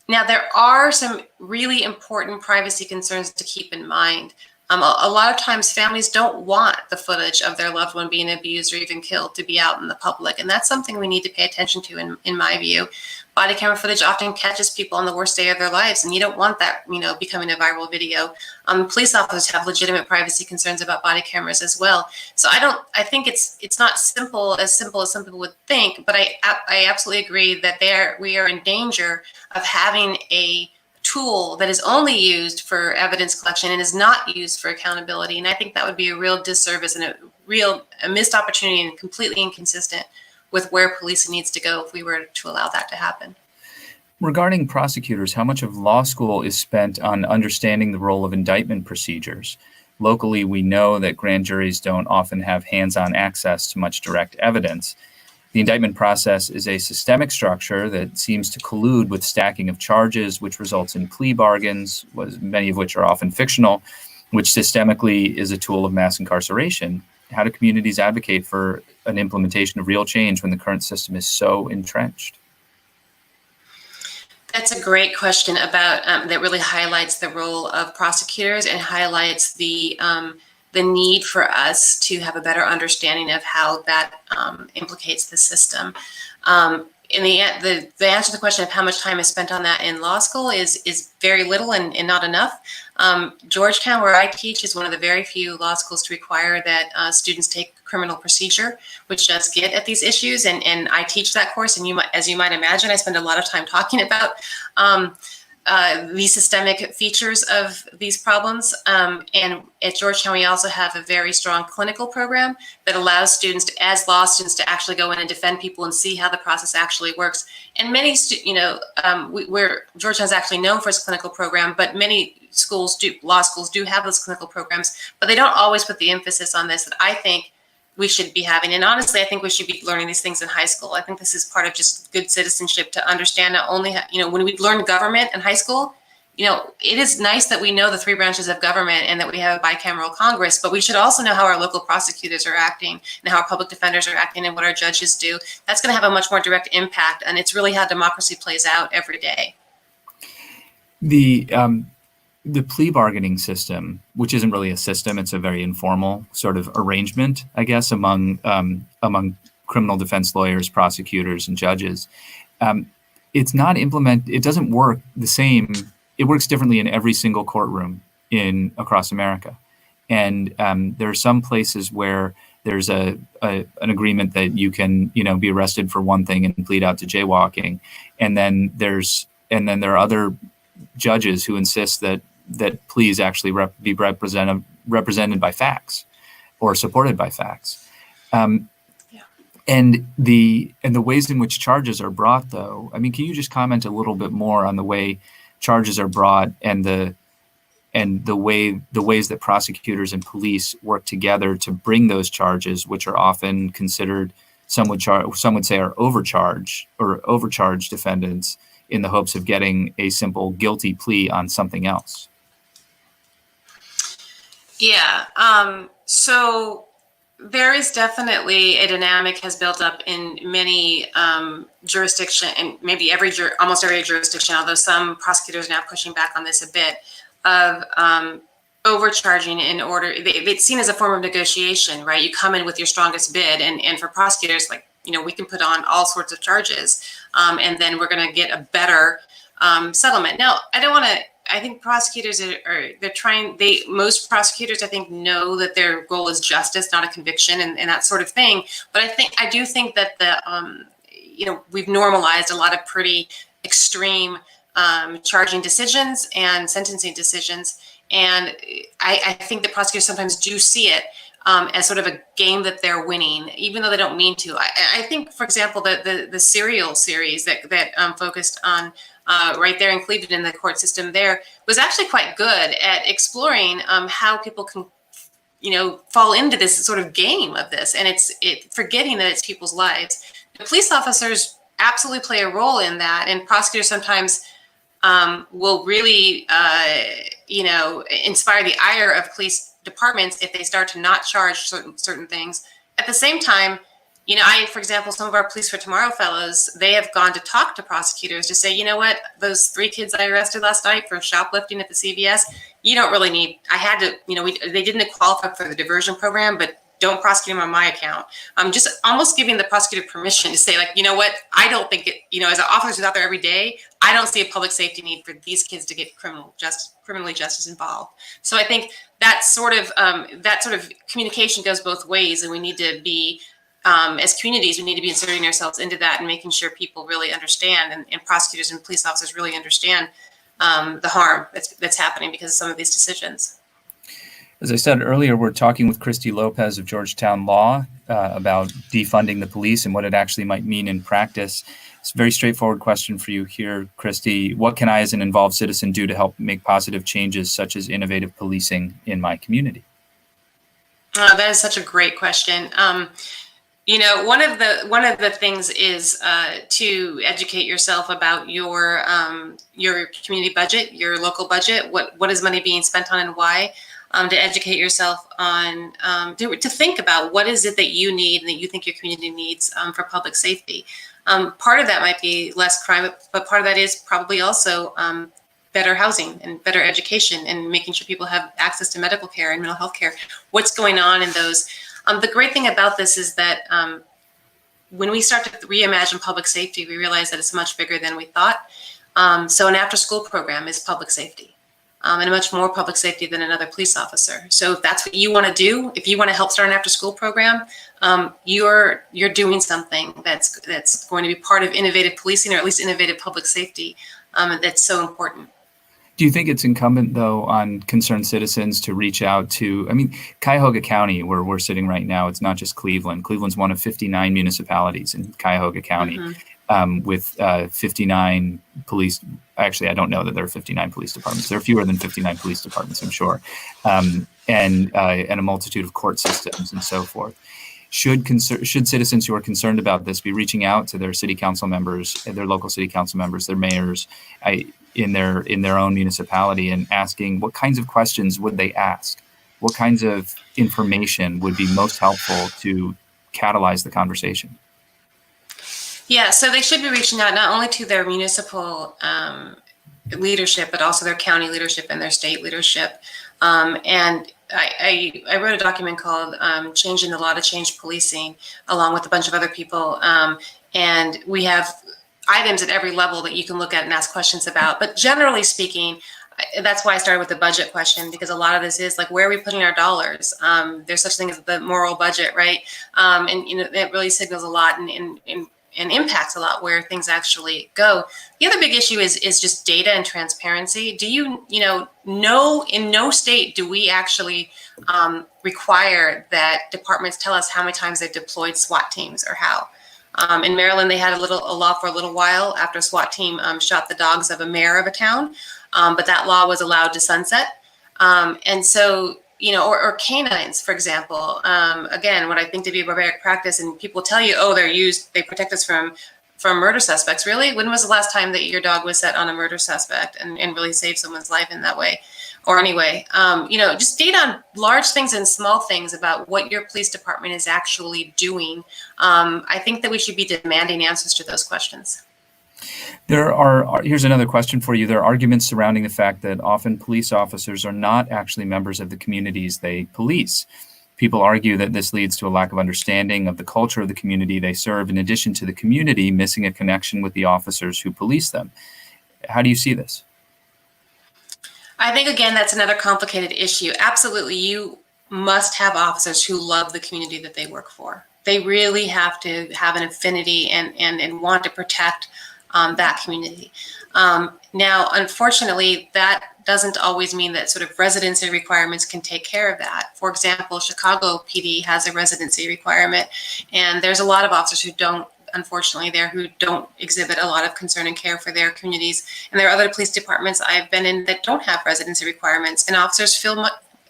Speaker 2: Now, there are some really important privacy concerns to keep in mind. A lot of times families don't want the footage of their loved one being abused or even killed to be out in the public. And that's something we need to pay attention to, in my view. Body camera footage often catches people on the worst day of their lives, and you don't want that, becoming a viral video. Police officers have legitimate privacy concerns about body cameras as well. So I think it's not simple as some people would think, but I absolutely agree that we are in danger of having a tool that is only used for evidence collection and is not used for accountability. And I think that would be a real disservice and a missed opportunity and completely inconsistent with where policing needs to go if we were to allow that to happen.
Speaker 1: Regarding prosecutors, how much of law school is spent on understanding the role of indictment procedures? Locally, we know that grand juries don't often have hands-on access to much direct evidence. The indictment process is a systemic structure that seems to collude with stacking of charges, which results in plea bargains, many of which are often fictional, which systemically is a tool of mass incarceration. How do communities advocate for an implementation of real change when the current system is so entrenched?
Speaker 2: That's a great question about that really highlights the role of prosecutors and highlights the need for us to have a better understanding of how that implicates the system. In the answer to the question of how much time is spent on that in law school is very little and not enough. Georgetown, where I teach, is one of the very few law schools to require that students take criminal procedure, which does get at these issues. And I teach that course, and as you might imagine, I spend a lot of time talking about the systemic features of these problems. And at Georgetown, we also have a very strong clinical program that allows students, as law students, to actually go in and defend people and see how the process actually works. And many, Georgetown is actually known for its clinical program, but many law schools do have those clinical programs, but they don't always put the emphasis on this that I think we should be having. And honestly, I think we should be learning these things in high school. I think this is part of just good citizenship to understand not only, when we learn government in high school, it is nice that we know the three branches of government and that we have a bicameral Congress, but we should also know how our local prosecutors are acting and how our public defenders are acting and what our judges do. That's going to have a much more direct impact. And it's really how democracy plays out every day.
Speaker 1: The plea bargaining system, which isn't really a system, it's a very informal sort of arrangement, I guess, among criminal defense lawyers, prosecutors, and judges. It's not it doesn't work the same. It works differently in every single courtroom across America. And there are some places where there's an agreement that you can, be arrested for one thing and plead out to jaywalking. And then there are other judges who insist that pleas actually be represented by facts or supported by facts. And the ways in which charges are brought, though, I mean, can you just comment a little bit more on the way charges are brought and the ways that prosecutors and police work together to bring those charges, which are often considered, some would say are overcharged defendants in the hopes of getting a simple guilty plea on something else?
Speaker 2: Yeah. So there is definitely a dynamic has built up in many jurisdictions, and maybe almost every jurisdiction, although some prosecutors are now pushing back on this a bit, of overcharging in order. It's seen as a form of negotiation, right? You come in with your strongest bid, and for prosecutors, we can put on all sorts of charges, and then we're going to get a better settlement. Now, I think prosecutors most prosecutors, I think, know that their goal is justice, not a conviction and that sort of thing. But I do think that we've normalized a lot of pretty extreme charging decisions and sentencing decisions. And I think that prosecutors sometimes do see it as sort of a game that they're winning, even though they don't mean to. I think, for example, the Serial series that focused on right there in Cleveland in the court system there was actually quite good at exploring how people can, fall into this sort of game of this, and it's forgetting that it's people's lives. The police officers absolutely play a role in that, and prosecutors sometimes will really, inspire the ire of police departments if they start to not charge certain things. At the same time, for example, some of our Police for Tomorrow fellows, they have gone to talk to prosecutors to say, those 3 kids I arrested last night for shoplifting at the CVS, you don't really need, they didn't qualify for the diversion program, but don't prosecute them on my account. I'm just almost giving the prosecutor permission to say, I don't think as an officer who's out there every day, I don't see a public safety need for these kids to get criminally justice involved. So I think that sort of communication goes both ways, and we need to be, as communities, we need to be inserting ourselves into that and making sure people really understand, and prosecutors and police officers really understand the harm that's happening because of some of these decisions.
Speaker 1: As I said earlier, we're talking with Christie Lopez of Georgetown Law about defunding the police and what it actually might mean in practice. It's a very straightforward question for you here, Christie. What can I, as an involved citizen, do to help make positive changes such as innovative policing in my community?
Speaker 2: That is such a great question. One of the things is to educate yourself about your community budget, your local budget. What is money being spent on and why? To educate yourself on, to think about what is it that you need and that you think your community needs for public safety. Part of that might be less crime, but part of that is probably also better housing and better education and making sure people have access to medical care and mental health care. What's going on in those? The great thing about this is that when we start to reimagine public safety, we realize that it's much bigger than we thought. So an after-school program is public safety. And much more public safety than another police officer. So if that's what you want to do, if you want to help start an after-school program, you're doing something that's going to be part of innovative policing, or at least innovative public safety. That's so important.
Speaker 1: Do you think it's incumbent, though, on concerned citizens to reach out to, I mean, Cuyahoga County, where we're sitting right now, it's not just Cleveland. Cleveland's one of 59 municipalities in Cuyahoga County, with 59 police. Actually, I don't know that there are 59 police departments. There are fewer than 59 police departments, I'm sure, and a multitude of court systems and so forth. Should citizens who are concerned about this be reaching out to their city council members, their local city council members, their mayors, in their own municipality, and asking what kinds of questions would they ask? What kinds of information would be most helpful to catalyze the conversation?
Speaker 2: Yeah, so they should be reaching out not only to their municipal leadership, but also their county leadership and their state leadership. And I wrote a document called Changing the Law to Change Policing, along with a bunch of other people. And we have items at every level that you can look at and ask questions about. But generally speaking, that's why I started with the budget question, because a lot of this is like, where are we putting our dollars? There's such a thing as the moral budget, right? And it really signals a lot and impacts a lot where things actually go. The other big issue is just data and transparency. Do you know in no state do we actually require that departments tell us how many times they've deployed SWAT teams or how? In Maryland, they had a law for a little while after a SWAT team shot the dogs of a mayor of a town, but that law was allowed to sunset. And so, or canines, for example. Again, what I think to be a barbaric practice, and people tell you, oh, they protect us from murder suspects. Really? When was the last time that your dog was set on a murder suspect and really saved someone's life in that way? Or anyway, just data on large things and small things about what your police department is actually doing. I think that we should be demanding answers to those questions.
Speaker 1: Here's another question for you. There are arguments surrounding the fact that often police officers are not actually members of the communities they police. People argue that this leads to a lack of understanding of the culture of the community they serve, in addition to the community missing a connection with the officers who police them. How do you see this?
Speaker 2: I think, again, that's another complicated issue. Absolutely, you must have officers who love the community that they work for. They really have to have an affinity and want to protect that community. Now, unfortunately, that doesn't always mean that sort of residency requirements can take care of that. For example, Chicago PD has a residency requirement, and there's a lot of officers who don't, unfortunately, who don't exhibit a lot of concern and care for their communities. And there are other police departments I've been in that don't have residency requirements, and officers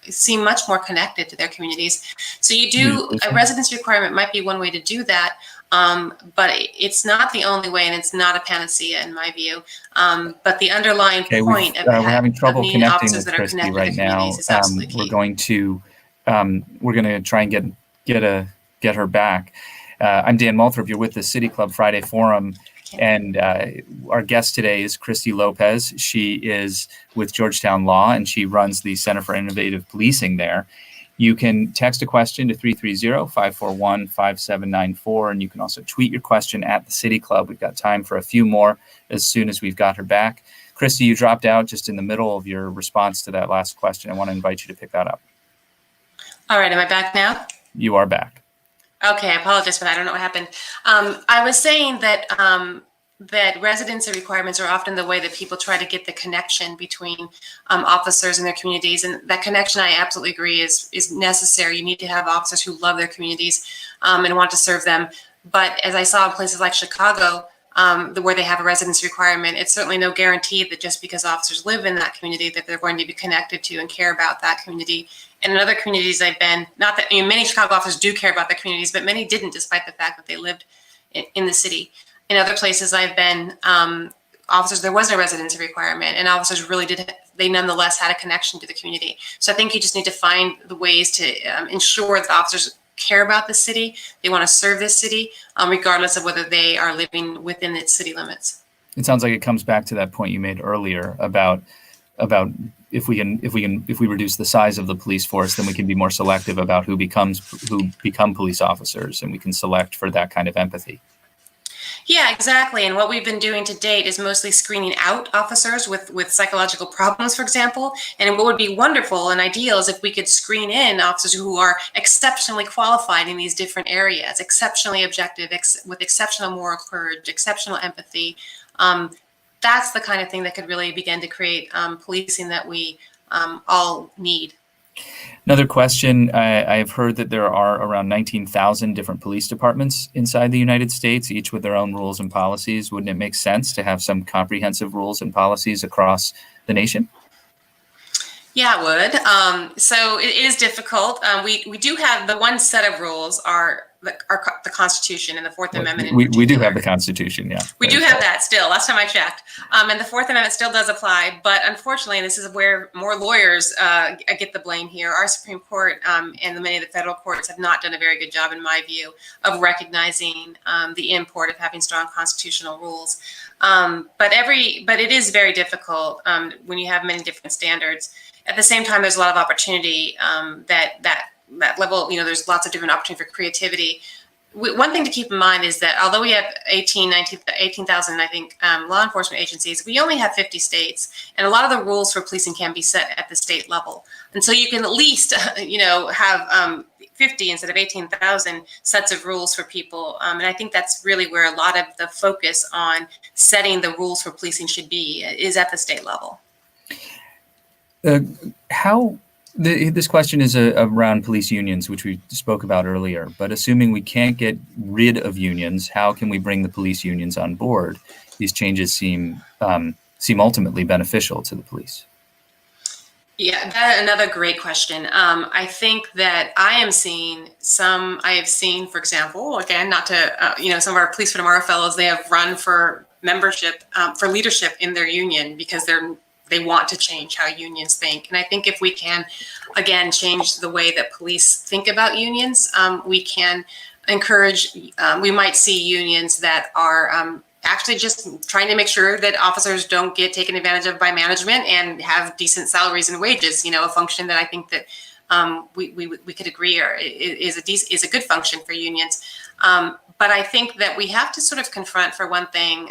Speaker 2: seem much more connected to their communities. So a residency requirement might be one way to do that, but it's not the only way, and it's not a panacea in my view. But the underlying point of
Speaker 1: we're having trouble
Speaker 2: needing
Speaker 1: connecting
Speaker 2: officers
Speaker 1: with
Speaker 2: that are
Speaker 1: Christie
Speaker 2: connected
Speaker 1: right
Speaker 2: to
Speaker 1: now.
Speaker 2: communities is absolutely key.
Speaker 1: We're going to try and get her back. I'm Dan Malthrop. You're with the City Club Friday Forum, and our guest today is Christie Lopez. She is with Georgetown Law, and she runs the Center for Innovative Policing there. You can text a question to 330-541-5794, and you can also tweet your question at the City Club. We've got time for a few more as soon as we've got her back. Christie, you dropped out just in the middle of your response to that last question. I want to invite you to pick that up.
Speaker 2: All right, am I back now?
Speaker 1: You are back.
Speaker 2: Okay, I apologize for that. I don't know what happened. I was saying that that residency requirements are often the way that people try to get the connection between officers and their communities. And that connection, I absolutely agree, is necessary. You need to have officers who love their communities and want to serve them. But as I saw in places like Chicago, where they have a residency requirement, it's certainly no guarantee that just because officers live in that community that they're going to be connected to and care about that community. And in other communities I've been, not that many Chicago officers do care about their communities, but many didn't, despite the fact that they lived in the city. In other places I've been, officers, there was no residency requirement, and officers really they nonetheless had a connection to the community. So I think you just need to find the ways to ensure that officers care about the city, they want to serve this city, regardless of whether they are living within its city limits.
Speaker 1: It sounds like it comes back to that point you made earlier about if we reduce the size of the police force, then we can be more selective about who become police officers, and we can select for that kind of empathy.
Speaker 2: Yeah, exactly. And what we've been doing to date is mostly screening out officers with psychological problems, for example. And what would be wonderful and ideal is if we could screen in officers who are exceptionally qualified in these different areas, exceptionally objective, with exceptional moral courage, exceptional empathy, that's the kind of thing that could really begin to create policing that we all need.
Speaker 1: Another question, I've heard that there are around 19,000 different police departments inside the United States, each with their own rules and policies. Wouldn't it make sense to have some comprehensive rules and policies across the nation?
Speaker 2: Yeah, it would. So it is difficult. We do have the one set of rules are the Constitution and the Fourth Amendment.
Speaker 1: We do have the Constitution, yeah.
Speaker 2: We do have that still, last time I checked. And the Fourth Amendment still does apply, but unfortunately, this is where more lawyers get the blame here. Our Supreme Court and many of the federal courts have not done a very good job, in my view, of recognizing the import of having strong constitutional rules. But it is very difficult when you have many different standards. At the same time, there's a lot of opportunity that level, there's lots of different opportunity for creativity. One thing to keep in mind is that although we have 18,000, I think, law enforcement agencies, we only have 50 states, and a lot of the rules for policing can be set at the state level. And so you can at least, have 50 instead of 18,000 sets of rules for people. And I think that's really where a lot of the focus on setting the rules for policing should be, is at the state level.
Speaker 1: This question is around police unions, which we spoke about earlier, but assuming we can't get rid of unions, how can we bring the police unions on board? These changes seem ultimately beneficial to the police.
Speaker 2: Yeah, that's another great question. I think that I have seen, for example, again, not to, some of our Police for Tomorrow fellows, they have run for membership, for leadership in their union because they want to change how unions think. And I think if we can, again, change the way that police think about unions, we can encourage, we might see unions that are actually just trying to make sure that officers don't get taken advantage of by management and have decent salaries and wages, a function that I think that we could agree is a good function for unions. But I think that we have to sort of confront, for one thing,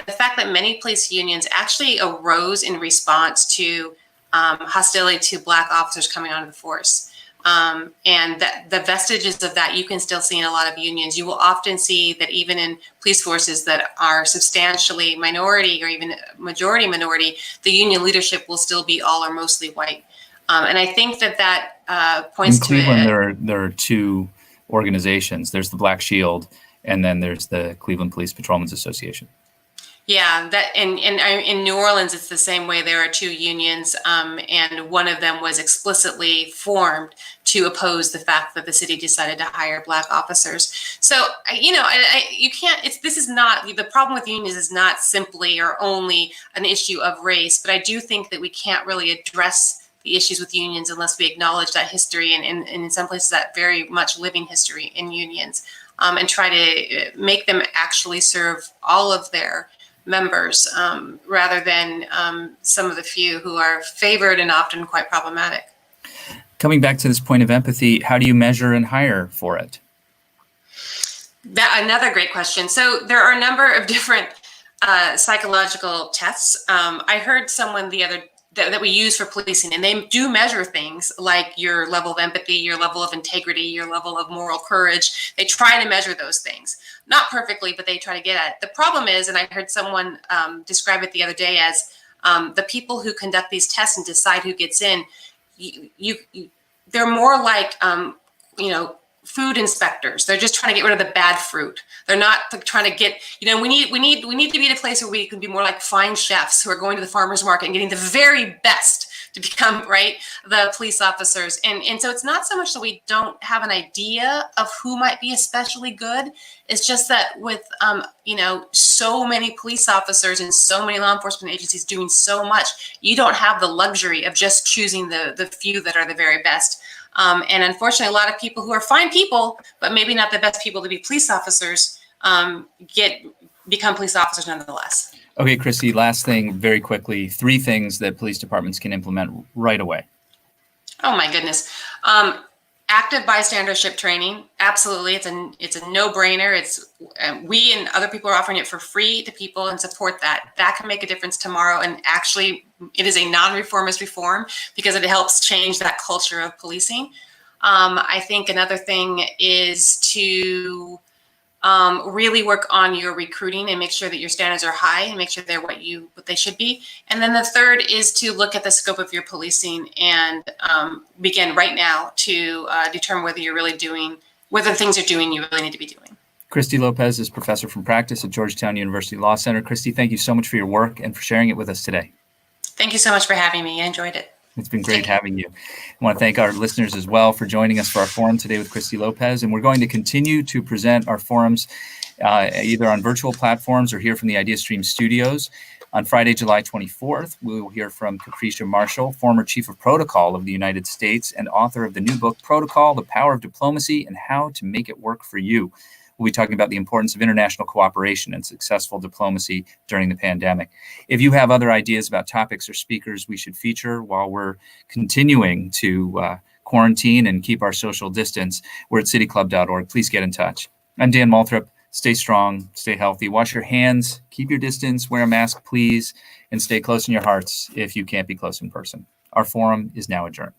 Speaker 2: the fact that many police unions actually arose in response to hostility to Black officers coming onto the force. And that the vestiges of that you can still see in a lot of unions. You will often see that even in police forces that are substantially minority or even majority minority, the union leadership will still be all or mostly white. And I think that points to
Speaker 1: in Cleveland, there are two organizations. There's the Black Shield, and then there's the Cleveland Police Patrolmen's Association.
Speaker 2: Yeah, that in New Orleans, it's the same way. There are two unions, and one of them was explicitly formed to oppose the fact that the city decided to hire Black officers. So, you can't. This is not the problem with unions. Is not simply or only an issue of race, but I do think that we can't really address the issues with unions unless we acknowledge that history and in some places that very much living history in unions, and try to make them actually serve all of their members rather than some of the few who are favored and often quite problematic.
Speaker 1: Coming back to this point of empathy, how do you measure and hire for it?
Speaker 2: Another great question. So there are a number of different psychological tests. I heard someone that we use for policing, and they do measure things like your level of empathy, your level of integrity, your level of moral courage. They try to measure those things. Not perfectly, but they try to get at it. The problem is, and I heard someone describe it the other day as the people who conduct these tests and decide who gets in, they're more like, food inspectors. They're just trying to get rid of the bad fruit. They're not trying to get, we need to be at a place where we can be more like fine chefs who are going to the farmer's market and getting the very best to become, the police officers. And so it's not so much that we don't have an idea of who might be especially good. It's just that with, so many police officers and so many law enforcement agencies doing so much, you don't have the luxury of just choosing the few that are the very best. And unfortunately, a lot of people who are fine people, but maybe not the best people to be police officers, become police officers nonetheless.
Speaker 1: Okay, Christie, last thing, very quickly, 3 things that police departments can implement right away.
Speaker 2: Oh my goodness. Active bystandership training. Absolutely. It's a no-brainer. We and other people are offering it for free to people and support that. That can make a difference tomorrow. And actually, it is a non-reformist reform because it helps change that culture of policing. I think another thing is to Really work on your recruiting and make sure that your standards are high and make sure they're what they should be. And then the third is to look at the scope of your policing and begin right now to determine whether the things you're doing you really need to be doing.
Speaker 1: Christie Lopez is professor from practice at Georgetown University Law Center. Christie, thank you so much for your work and for sharing it with us today.
Speaker 2: Thank you so much for having me. I enjoyed it.
Speaker 1: It's been great having you. I want to thank our listeners as well for joining us for our forum today with Christie Lopez. And we're going to continue to present our forums either on virtual platforms or here from the IdeaStream studios. On Friday, July 24th, we will hear from Capricia Marshall, former Chief of Protocol of the United States and author of the new book, Protocol, The Power of Diplomacy and How to Make It Work for You. We'll be talking about the importance of international cooperation and successful diplomacy during the pandemic. If you have other ideas about topics or speakers we should feature while we're continuing to quarantine and keep our social distance, we're at cityclub.org. Please get in touch. I'm Dan Malthrop. Stay strong, stay healthy, wash your hands, keep your distance, wear a mask, please, and stay close in your hearts if you can't be close in person. Our forum is now adjourned.